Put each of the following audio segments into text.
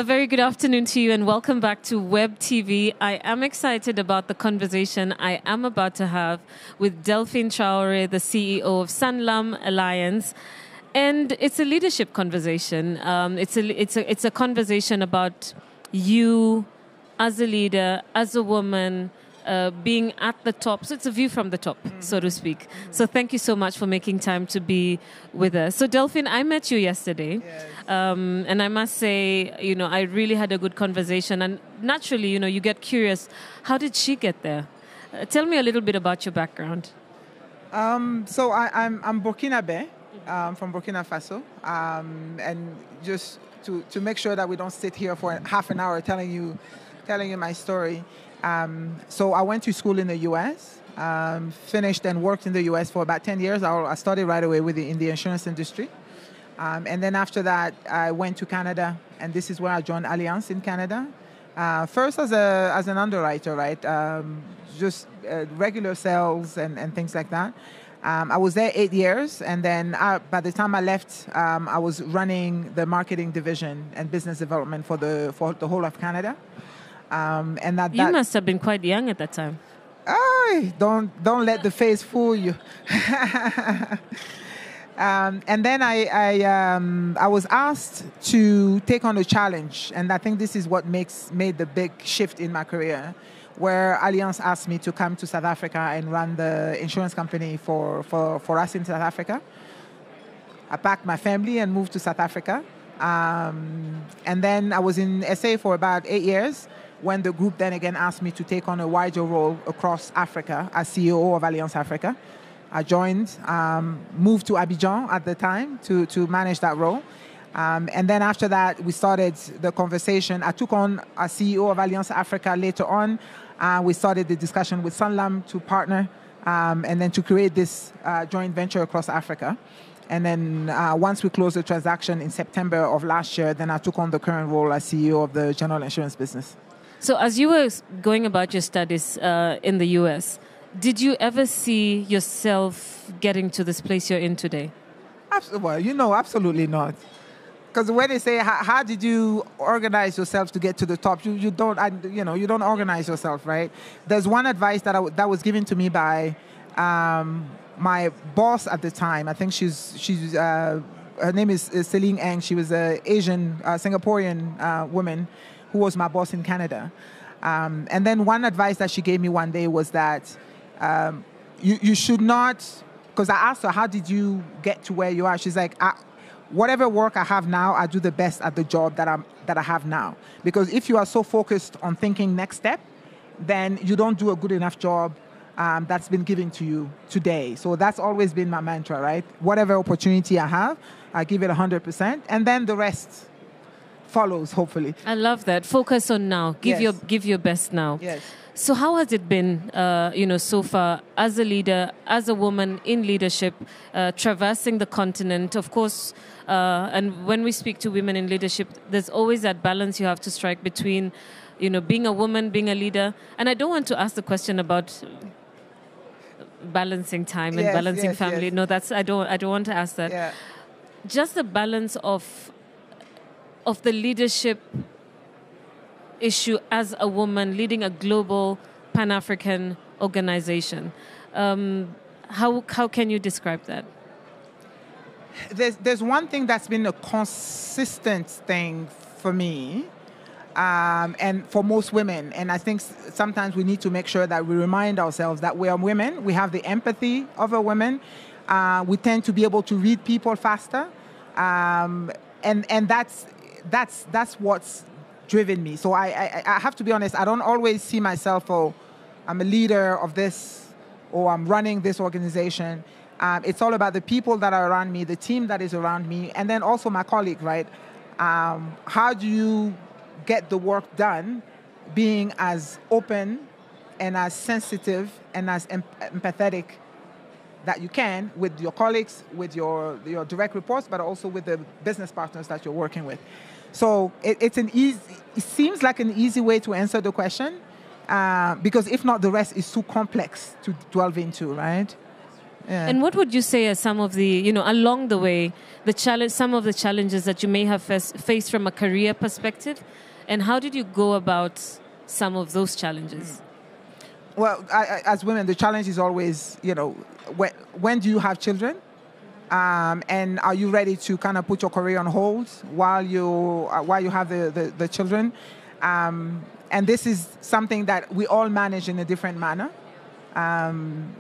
A very good afternoon to you and welcome back to Web TV. I am excited about the conversation I am about to have with Delphine TRAORÉ, the CEO of SanlamAllianz. And it's a leadership conversation. It's a conversation about you as a leader, as a woman, being at the top. So it's a view from the top, so to speak. So thank you so much for making time to be with us. So Delphine, I met you yesterday. Yes. And I must say, I really had a good conversation. And naturally, you get curious. How did she get there? Tell me a little bit about your background. So I'm Burkinabe, from Burkina Faso. And just to make sure that we don't sit here for half an hour telling you my story. So I went to school in the U.S., finished and worked in the U.S. for about 10 years. I started right away in the insurance industry. And then after that, I went to Canada, and this is where I joined Allianz in Canada. First as an underwriter, right? Just regular sales and things like that. I was there 8 years, and then by the time I left, I was running the marketing division and business development for the whole of Canada. And you must have been quite young at that time. Don't let the face fool you. And then I was asked to take on a challenge, and I think this is what made the big shift in my career, where Allianz asked me to come to South Africa and run the insurance company for us in South Africa. I packed my family and moved to South Africa. And then I was in SA for about 8 years, when the group then again asked me to take on a wider role across Africa as CEO of Allianz Africa. I joined, moved to Abidjan at the time to manage that role. And then after that, we started the conversation. I took on as CEO of Allianz Africa later on. We started the discussion with Sanlam to partner and then to create this joint venture across Africa. And then once we closed the transaction in September of last year, then I took on the current role as CEO of the general insurance business. So as you were going about your studies in the U.S., did you ever see yourself getting to this place you're in today? Well, absolutely not. Because when they say, how did you organize yourself to get to the top? You don't organize yourself, right? There's one advice that was given to me by my boss at the time. I think her name is Celine Eng. She was an Asian, Singaporean woman who was my boss in Canada. And then one advice that she gave me one day was that you should not, because I asked her, how did you get to where you are? She's like, whatever work I have now, I do the best at the job that I have now. Because if you are so focused on thinking next step, then you don't do a good enough job that's been given to you today. So that's always been my mantra, right? Whatever opportunity I have, I give it 100%, and then the rest follows, hopefully. I love that. Focus on now. Give your best now. Yes. So how has it been, so far as a leader, as a woman in leadership, traversing the continent? Of course, and when we speak to women in leadership, there's always that balance you have to strike between, being a woman, being a leader. And I don't want to ask the question about balancing time and balancing family. Yes. No, I don't want to ask that. Yeah. Just the balance of the leadership issue as a woman leading a global Pan-African organization. How can you describe that? There's one thing that's been a consistent thing for me, and for most women, and I think sometimes we need to make sure that we remind ourselves that we are women. We have the empathy of a woman. We tend to be able to read people faster, and that's what's driven me. So I have to be honest, I don't always see myself, I'm a leader of this, or I'm running this organization. It's all about the people that are around me, the team that is around me, and then also my colleague, right? How do you get the work done being as open and as sensitive and as empathetic that you can with your colleagues, with your direct reports, but also with the business partners that you're working with. So it seems like an easy way to answer the question, because if not, the rest is too complex to delve into, right? Yeah. And what would you say are some of the, along the way, some of the challenges that you may have faced from a career perspective, and how did you go about some of those challenges? Well, as women, the challenge is always, when do you have children? And are you ready to kind of put your career on hold while you have the children? And this is something that we all manage in a different manner.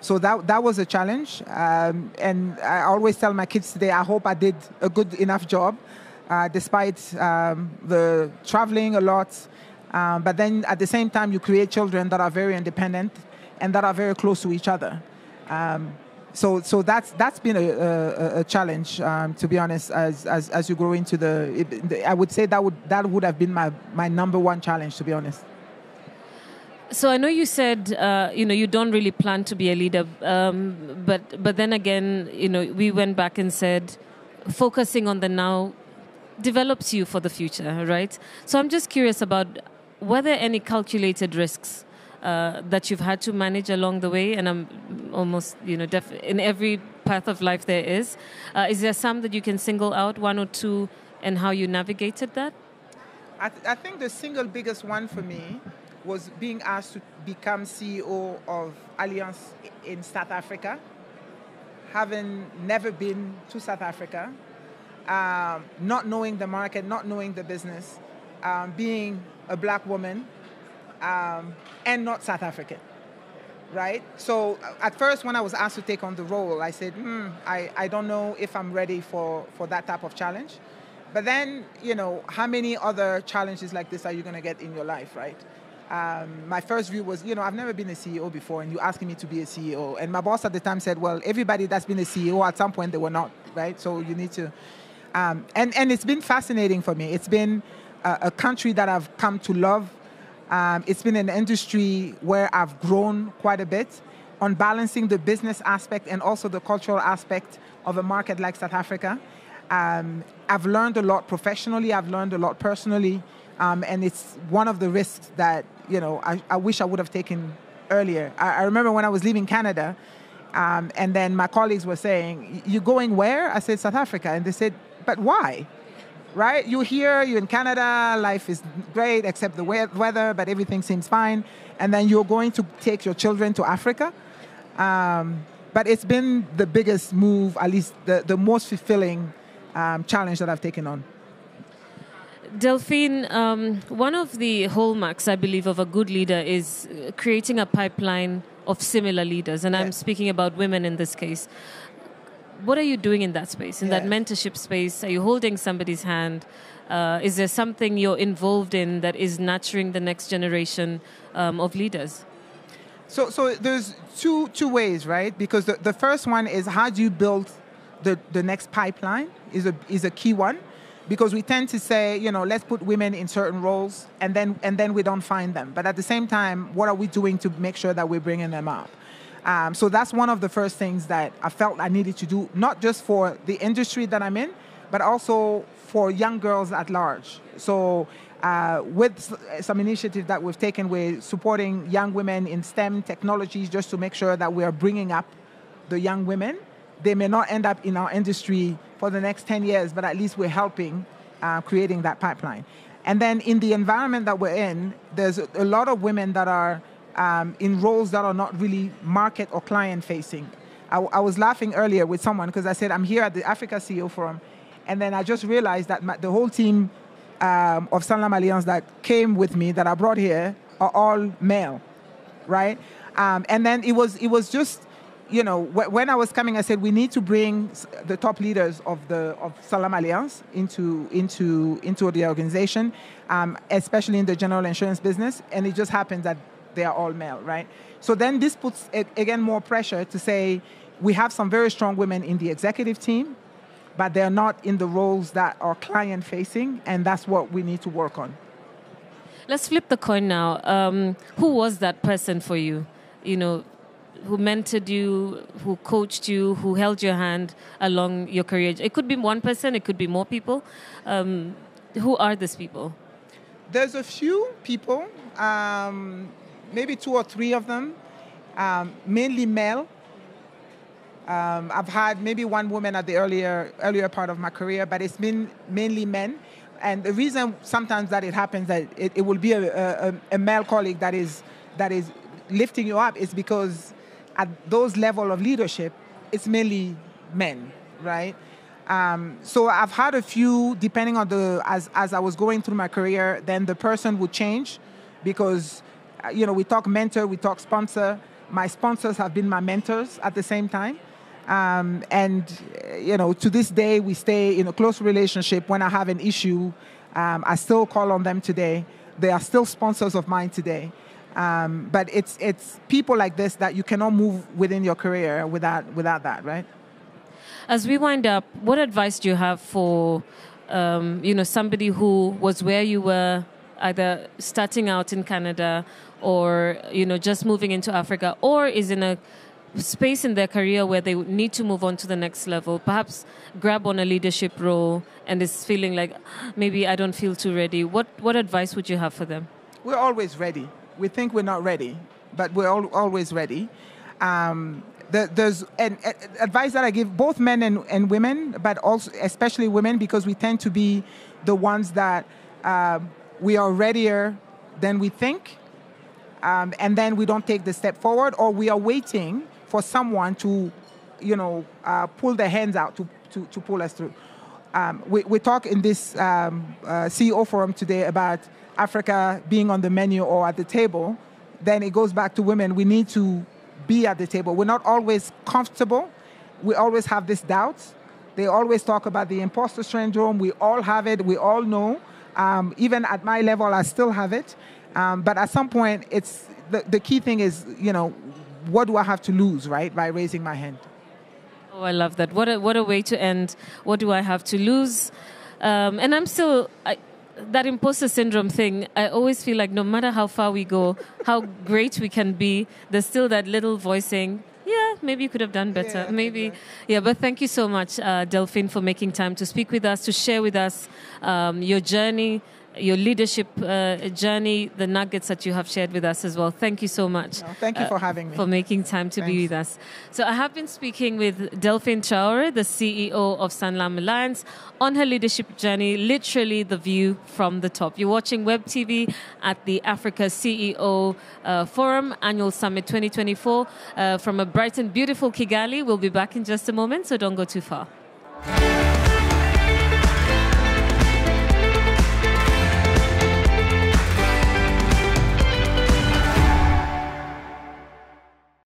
So that was a challenge. And I always tell my kids today, I hope I did a good enough job, despite the traveling a lot. But then at the same time, you create children that are very independent and that are very close to each other. So that's been a challenge, to be honest, as you grow into I would say that would have been my number one challenge, to be honest. So I know you said you don't really plan to be a leader, but then again, we went back and said focusing on the now develops you for the future, right? So I'm just curious about were there any calculated risks that you've had to manage along the way? And I'm almost, in every path of life there is. Is there some that you can single out, one or two, and how you navigated that? I think the single biggest one for me was being asked to become CEO of Allianz in South Africa, having never been to South Africa, not knowing the market, not knowing the business, being a black woman, and not South African, right? So at first when I was asked to take on the role, I said, I don't know if I'm ready for that type of challenge. But then, how many other challenges like this are you going to get in your life, right? My first view was, I've never been a CEO before, and you're asking me to be a CEO. And my boss at the time said, well, everybody that's been a CEO, at some point they were not, right? So you need to... and it's been fascinating for me. It's been a country that I've come to love. It's been an industry where I've grown quite a bit on balancing the business aspect and also the cultural aspect of a market like South Africa. I've learned a lot professionally. I've learned a lot personally. And it's one of the risks that, I wish I would have taken earlier. I remember when I was leaving Canada, and then my colleagues were saying, "You going where?" I said, "South Africa." And they said, "But why?" Right? You're here, you're in Canada, life is great except the weather, but everything seems fine. And then you're going to take your children to Africa. But it's been the biggest move, at least the most fulfilling challenge that I've taken on. Delphine, one of the hallmarks, I believe, of a good leader is creating a pipeline of similar leaders. And I'm speaking about women in this case. What are you doing in that space, in that mentorship space? Are you holding somebody's hand? Is there something you're involved in that is nurturing the next generation of leaders? So there's two ways, right? Because the first one is how do you build the next pipeline is a key one. Because we tend to say, let's put women in certain roles, and then we don't find them. But at the same time, what are we doing to make sure that we're bringing them up? So that's one of the first things that I felt I needed to do, not just for the industry that I'm in, but also for young girls at large. So with some initiatives that we've taken, we're supporting young women in STEM technologies just to make sure that we are bringing up the young women. They may not end up in our industry for the next 10 years, but at least we're helping creating that pipeline. And then in the environment that we're in, there's a lot of women that are in roles that are not really market or client facing. I was laughing earlier with someone because I said, I'm here at the Africa CEO Forum. And then I just realized that the whole team of SanlamAllianz that came with me, that I brought here, are all male, right? And then it was just, when I was coming, I said, we need to bring the top leaders of SanlamAllianz into the organization, especially in the general insurance business. And it just happens that they are all male, right? So then this puts, again, more pressure to say, we have some very strong women in the executive team, but they're not in the roles that are client-facing, and that's what we need to work on. Let's flip the coin now. Who was that person for you? Who mentored you, who coached you, who held your hand along your career? It could be one person, it could be more people. Who are these people? There's a few people, maybe 2 or 3 of them, mainly male. I've had maybe one woman at the earlier part of my career, but it's been mainly men. And the reason sometimes that it happens that it will be a male colleague that is lifting you up is because at those level of leadership, it's mainly men, right? So I've had a few, depending on as I was going through my career, then the person would change because, we talk mentor, we talk sponsor. My sponsors have been my mentors at the same time. To this day, we stay in a close relationship. When I have an issue, I still call on them today. They are still sponsors of mine today. But it's people like this that you cannot move within your career without that, right? As we wind up, what advice do you have for, somebody who was where you were, either starting out in Canada or, just moving into Africa, or is in a space in their career where they need to move on to the next level, perhaps grab on a leadership role and is feeling like, maybe I don't feel too ready. What advice would you have for them? We're always ready. We think we're not ready, but we're always ready. There's an advice that I give both men and women, but also especially women, because we tend to be the ones that we are readier than we think, and then we don't take the step forward, or we are waiting for someone to, pull their hands out to pull us through. We talk in this CEO forum today about Africa being on the menu or at the table. Then it goes back to women. We need to be at the table. We're not always comfortable. We always have this doubt. They always talk about the imposter syndrome. We all have it. We all know. Even at my level, I still have it. But at some point, it's the key thing is, what do I have to lose, right, by raising my hand? Oh, I love that. What a way to end. What do I have to lose? And I'm still... that imposter syndrome thing, I always feel like no matter how far we go, how great we can be, there's still that little voice saying, yeah, maybe you could have done better. Yeah, maybe. exactly. Yeah, but thank you so much, Delphine, for making time to speak with us, to share with us your journey, your leadership journey, the nuggets that you have shared with us as well. Thank you so much. No, thank you for having me. For making time to be with us. So I have been speaking with Delphine TRAORÉ, the CEO of SanlamAllianz, on her leadership journey, literally the view from the top. You're watching Web TV at the Africa CEO Forum Annual Summit 2024 from a bright and beautiful Kigali. We'll be back in just a moment, so don't go too far.